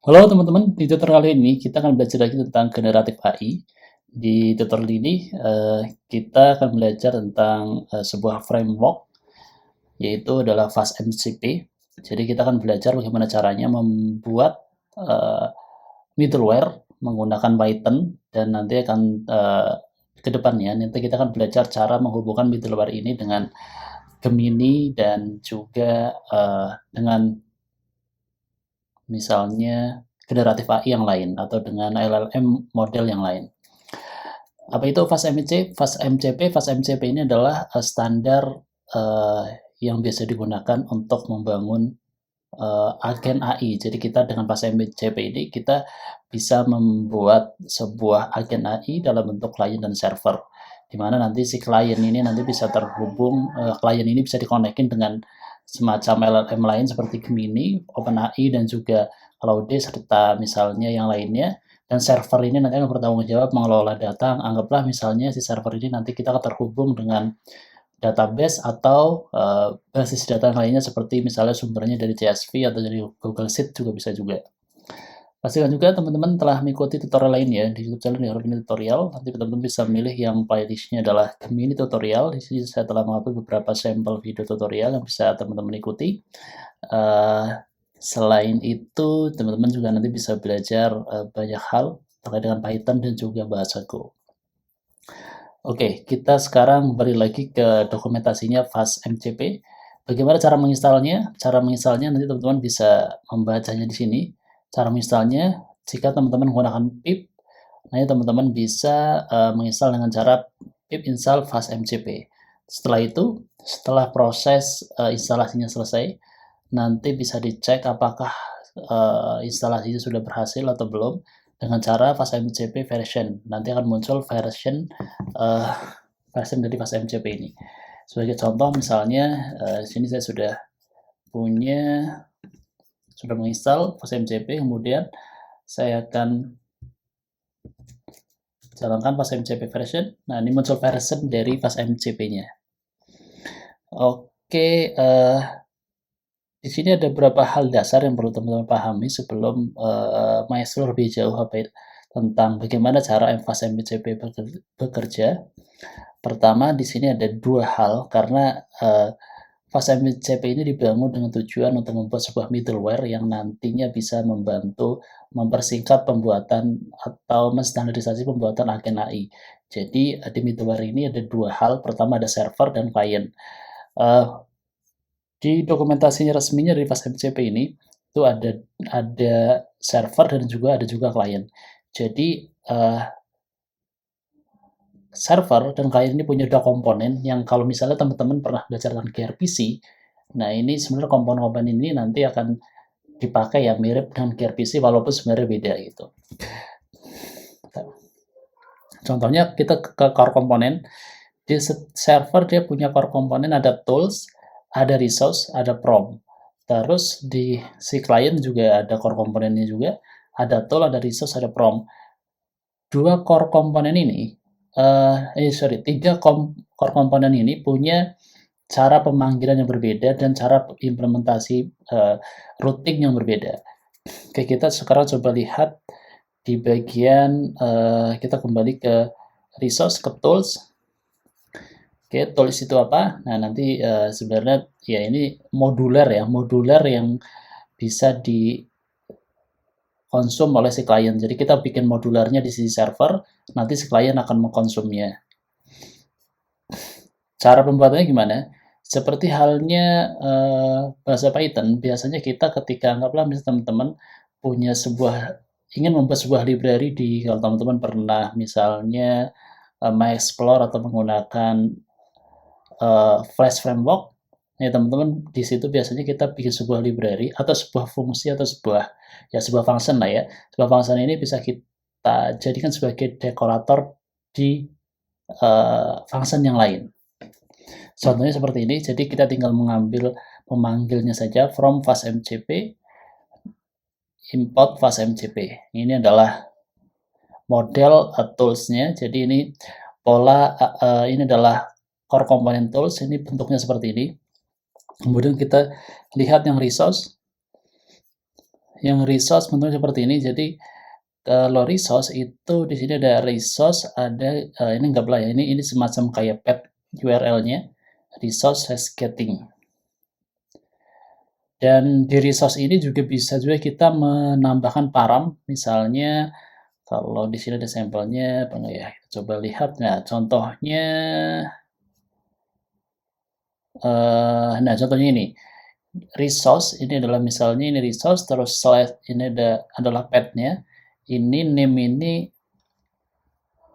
Halo teman-teman, di tutorial kali ini kita akan belajar lagi tentang generatif AI. Di tutorial ini kita akan belajar tentang sebuah framework yaitu adalah FastMCP. Jadi kita akan belajar bagaimana caranya membuat eh, middleware menggunakan Python dan nanti akan ke depannya nanti kita akan belajar cara menghubungkan middleware ini dengan Gemini dan juga dengan misalnya generatif AI yang lain atau dengan LLM model yang lain. Apa itu FastMCP? FastMCP ini adalah standar yang biasa digunakan untuk membangun agen AI. Jadi kita dengan FastMCP ini kita bisa membuat sebuah agen AI dalam bentuk klien dan server. Di mana nanti si klien ini nanti bisa terhubung, klien ini bisa dikonekin dengan semacam LLM lain seperti Gemini, OpenAI, dan juga Claude, serta misalnya yang lainnya. Dan server ini nanti akan bertanggung jawab mengelola data. Anggaplah misalnya si server ini nanti kita terhubung dengan database atau basis data yang lainnya seperti misalnya sumbernya dari CSV atau dari Google Sheet juga bisa juga. Pastikan juga teman-teman telah mengikuti tutorial lainnya di YouTube channel Gemini Tutorial. Nanti teman-teman bisa memilih yang playlistnya adalah Gemini Tutorial. Di sini saya telah mengupload beberapa sampel video tutorial yang bisa teman-teman ikuti. Selain itu, teman-teman juga nanti bisa belajar banyak hal terkait dengan Python dan juga bahasa Go. Oke, kita sekarang balik lagi ke dokumentasinya FastMCP. Bagaimana cara menginstalnya? Cara menginstalnya nanti teman-teman bisa membacanya di sini. Cara menginstalnya, jika teman-teman menggunakan pip, nanti teman-teman bisa menginstal dengan cara pip install FastMCP. Setelah itu, setelah proses instalasinya selesai, nanti bisa dicek apakah instalasinya sudah berhasil atau belum dengan cara FastMCP version. Nanti akan muncul uh, version dari FastMCP ini. Sebagai contoh misalnya di sini saya sudah menginstal FastMCP, kemudian saya akan jalankan FastMCP version. Nah, ini muncul version dari FastMCP-nya. Oke, di sini ada beberapa hal dasar yang perlu teman-teman pahami sebelum mengeksplor lebih jauh tentang bagaimana cara FastMCP bekerja. Pertama, di sini ada dua hal karena FastMCP ini dibangun dengan tujuan untuk membuat sebuah middleware yang nantinya bisa membantu mempersingkat pembuatan atau menstandarisasi pembuatan agen AI. Jadi di middleware ini ada dua hal. Pertama ada server dan client. Di dokumentasinya resminya dari FastMCP ini itu ada server dan juga ada client. Jadi server dan klien ini punya dua komponen yang kalau misalnya teman-teman pernah belajar tentang gRPC, nah ini sebenarnya komponen-komponen ini nanti akan dipakai ya mirip dengan gRPC walaupun sebenarnya beda gitu. Contohnya kita ke core komponen, di server dia punya core komponen ada tools, ada resource, ada prompt. Terus di si client juga ada core komponennya juga, ada tool, ada resource, ada prompt. Dua core komponen ini, tiga core komponen ini punya cara pemanggilan yang berbeda dan cara implementasi routing yang berbeda. Oke, kita sekarang coba lihat di bagian kita kembali ke resource, ke tools. Oke, tools itu apa? Nah, nanti sebenarnya ya ini modular yang bisa dikonsum oleh si klien. Jadi kita bikin modularnya di sisi server, nanti si klien akan mengkonsumnya. Cara pembuatannya gimana? Seperti halnya bahasa Python, biasanya kita ketika anggaplah misalnya teman-teman ingin membuat sebuah library kalau teman-teman pernah misalnya mengeksplor atau menggunakan Flash framework, ya teman-teman di situ biasanya kita bikin sebuah library atau sebuah fungsi atau sebuah function lah ya. Sebuah function ini bisa kita jadikan sebagai dekorator di function yang lain. Contohnya seperti ini, jadi kita tinggal memanggilnya saja from FastMCP, import FastMCP. Ini adalah model tools-nya, jadi ini ini adalah core component tools, ini bentuknya seperti ini. Kemudian kita lihat yang resource, Yang resource bentuknya seperti ini. Jadi kalau resource itu di sini ada resource, ada ini nggak boleh ya, ini semacam kayak path URL-nya, resource getting. Dan di resource ini juga bisa juga kita menambahkan param, misalnya kalau di sini ada sampelnya, apa nggak ya? Kita coba lihat. Nah, contohnya, nah contohnya ini. Resource ini adalah misalnya ini resource, terus slash ini adalah path-nya. Ini name ini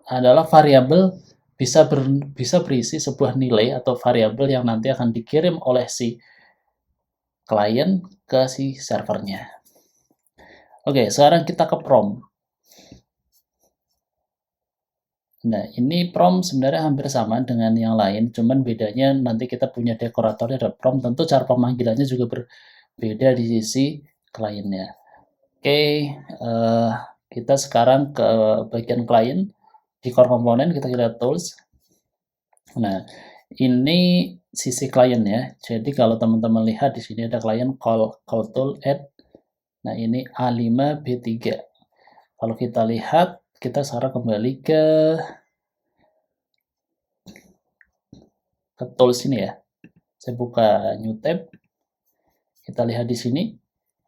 adalah variabel bisa berisi sebuah nilai atau variabel yang nanti akan dikirim oleh si klien ke si servernya. Oke, sekarang kita ke prompt. Nah, ini prompt sebenarnya hampir sama dengan yang lain, cuman bedanya nanti kita punya dekoratornya ada prompt, tentu cara pemanggilannya juga berbeda di sisi kliennya. Oke, kita sekarang ke bagian klien. Di core komponen kita lihat tools. Nah, ini sisi klien ya. Jadi kalau teman-teman lihat di sini ada klien call tool add. Nah, ini A5B3. Kalau kita lihat, kita sekarang kembali ke tools ini ya. Saya buka new tab. Kita lihat di sini.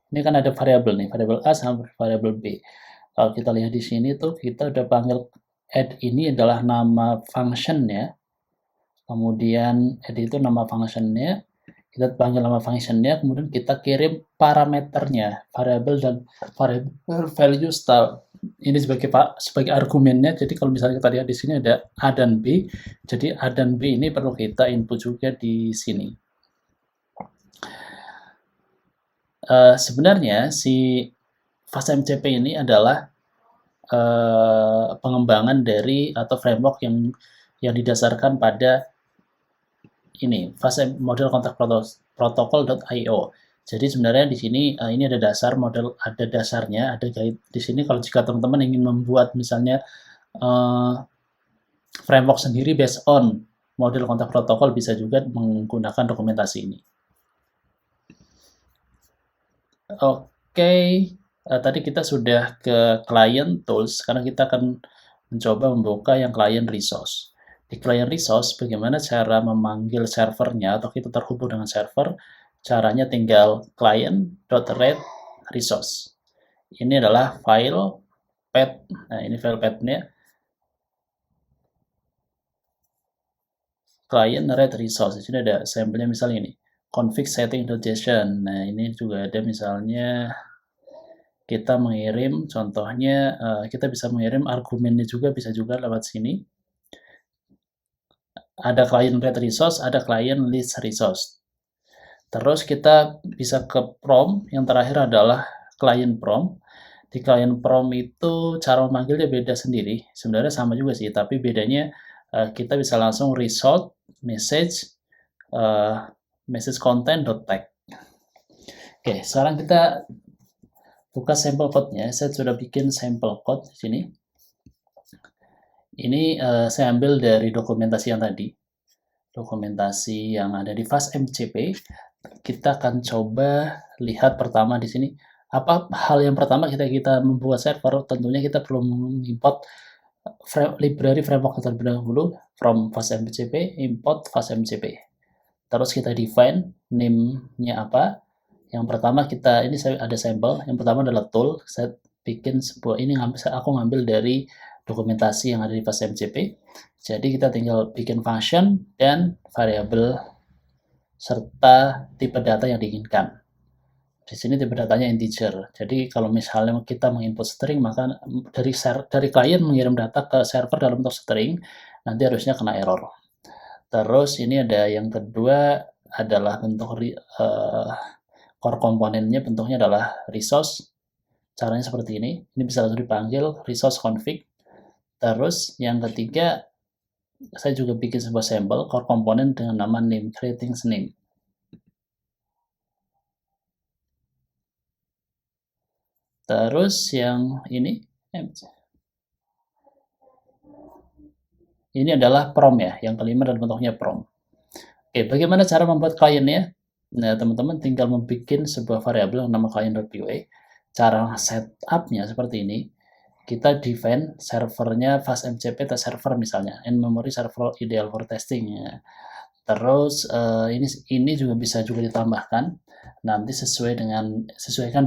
Ini kan ada variabel nih, variabel A sama variabel B. Kalau kita lihat di sini tuh kita udah panggil add ini adalah nama functionnya. Kemudian add itu nama functionnya. Kita panggil nama functionnya, kemudian kita kirim parameternya, variabel dan variable value style. Ini sebagai argumennya. Jadi kalau misalnya kita lihat di sini ada A dan B, jadi A dan B ini perlu kita input juga di sini. Sebenarnya si FastMCP ini adalah pengembangan dari atau framework yang didasarkan pada ini model contact protocol.io. Jadi sebenarnya di sini ini ada dasarnya, ada guide di sini. Kalau jika teman-teman ingin membuat misalnya framework sendiri based on model contact protocol, bisa juga menggunakan dokumentasi ini. Oke, tadi kita sudah ke client tools. Sekarang kita akan mencoba membuka yang client resource. Di client resource, bagaimana cara memanggil servernya atau kita terhubung dengan server? Caranya tinggal client.read resource. Ini adalah file path. Nah, ini file path-nya. Client read resource. Di sini ada sampelnya misalnya ini. Config setting.json. Nah, ini juga ada misalnya kita mengirim, contohnya kita bisa mengirim argumennya juga, bisa juga lewat sini. Ada client read resource, ada client list resource. Terus kita bisa ke prompt, yang terakhir adalah client prompt. Di client prompt itu cara memanggilnya beda sendiri, sebenarnya sama juga sih, tapi bedanya kita bisa langsung result message content.tag. Oke, sekarang kita buka sampel code-nya. Saya sudah bikin sampel code di sini. Ini saya ambil dari dokumentasi yang tadi. Dokumentasi yang ada di FastMCP. Kita akan coba lihat pertama di sini. Apa hal yang pertama kita membuat server, tentunya kita perlu mengimport library framework terlebih dahulu from FastMCP, import FastMCP. Terus kita define name-nya apa. Yang pertama ini saya ada sampel. Yang pertama adalah tool. Saya bikin sebuah aku ngambil dari dokumentasi yang ada di FastMCP. Jadi kita tinggal bikin function dan variabel serta tipe data yang diinginkan. Di sini tipe datanya integer. Jadi kalau misalnya kita menginput string, maka dari klien mengirim data ke server dalam bentuk string, nanti harusnya kena error. Terus ini ada yang kedua adalah bentuk core komponennya, bentuknya adalah resource. Caranya seperti ini. Ini bisa langsung dipanggil resource config. Terus yang ketiga, saya juga bikin sebuah sampel core komponen dengan nama name, creating name. Terus yang ini adalah prompt ya. Yang kelima adalah bentuknya prompt. Oke, bagaimana cara membuat kliennya? Nah, teman-teman tinggal membuat sebuah variabel yang nama client.py. cara setupnya seperti ini. Kita define servernya fastMCP atau server misalnya, in-memory server ideal for testing ya. Terus ini juga bisa juga ditambahkan nanti sesuaikan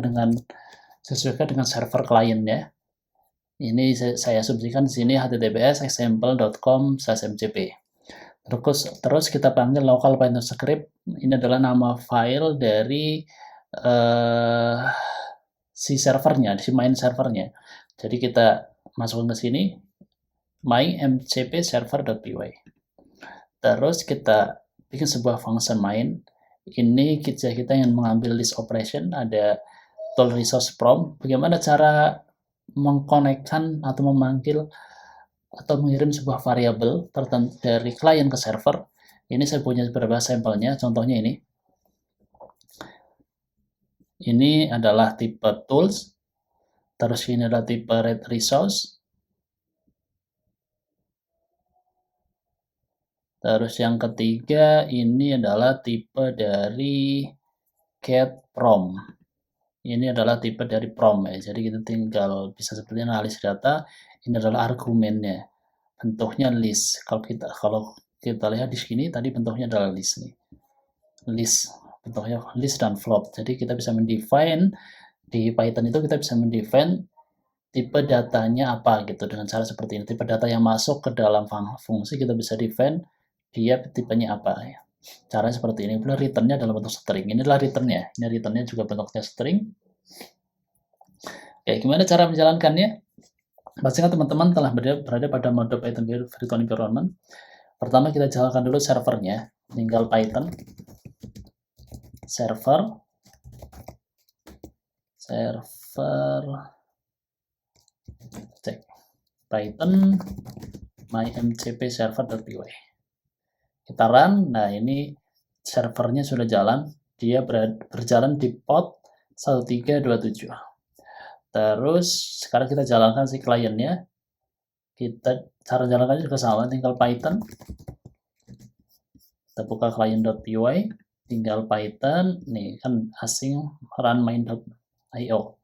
dengan server klien ya. Ini saya asumsikan di sini https example.com/mcp. Terus kita panggil local Python script. Ini adalah nama file dari si servernya, si main servernya. Jadi kita masukkan ke sini my mcp server.py. Terus kita bikin sebuah function main. Ini kita yang mengambil list operation, ada tool resource from. Bagaimana cara mengkonekkan atau memanggil atau mengirim sebuah variabel tertentu dari klien ke server. Ini saya punya beberapa sampelnya, contohnya ini. Ini adalah tipe tools, terus ini adalah tipe read resource, terus yang ketiga ini adalah tipe dari get from. Ini adalah tipe dari from ya, jadi kita tinggal bisa seperti analis data. Ini adalah argumennya, bentuknya list. Kalau kita lihat di sini tadi bentuknya adalah list nih, list bentuknya list dan float. Jadi kita bisa mendefine di Python itu, kita bisa mendefine tipe datanya apa gitu dengan cara seperti ini. Tipe data yang masuk ke dalam fungsi kita bisa define dia tipenya apa ya. Caranya seperti ini. Kemudian returnnya dalam bentuk string. Ini adalah returnnya. Ini returnnya juga bentuknya string. Oke, gimana cara menjalankannya? Pastikan teman-teman telah berada pada mode Python virtual environment. Pertama kita jalankan dulu servernya. Tinggal Python server cek Python mymcp server.py. Kita run. Nah, ini servernya sudah jalan. Dia berjalan di port 1327. Terus sekarang kita jalankan si kliennya. Cara jalankannya juga sama, tinggal Python. Kita buka client.py, tinggal Python. Nih kan async run main.io.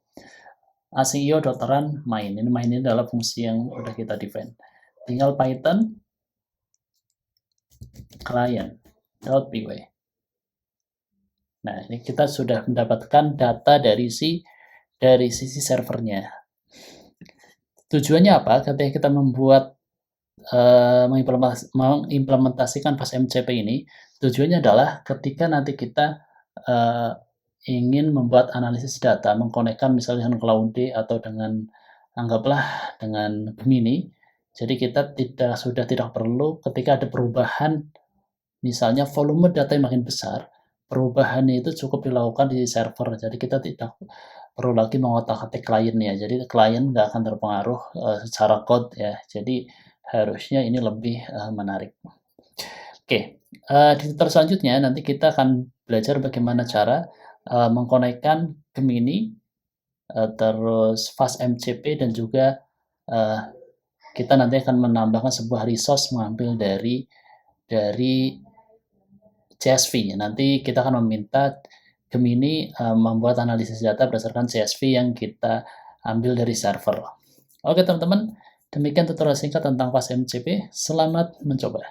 async.io.run main. Ini main ini adalah fungsi yang udah kita define. Tinggal Python client.py. Nah, ini kita sudah mendapatkan data dari sisi servernya. Tujuannya apa? Ketika kita mengimplementasikan fastMCP ini, tujuannya adalah ketika nanti kita ingin membuat analisis data, mengkonekkan misalnya dengan Cloud atau anggaplah dengan Gemini. Jadi kita sudah tidak perlu ketika ada perubahan, misalnya volume data yang makin besar, perubahannya itu cukup dilakukan di server. Jadi kita tidak perlu lagi mengotak-atik kliennya. Jadi klien nggak akan terpengaruh secara code ya. Jadi harusnya ini lebih menarik. Oke, di tutorial selanjutnya nanti kita akan belajar bagaimana cara mengkonekkan Gemini, terus fastMCP, dan juga kita nanti akan menambahkan sebuah resource mengambil dari CSV. Nanti kita akan meminta Gemini membuat analisis data berdasarkan CSV yang kita ambil dari server. Oke teman-teman, demikian tutorial singkat tentang fastMCP. Selamat mencoba.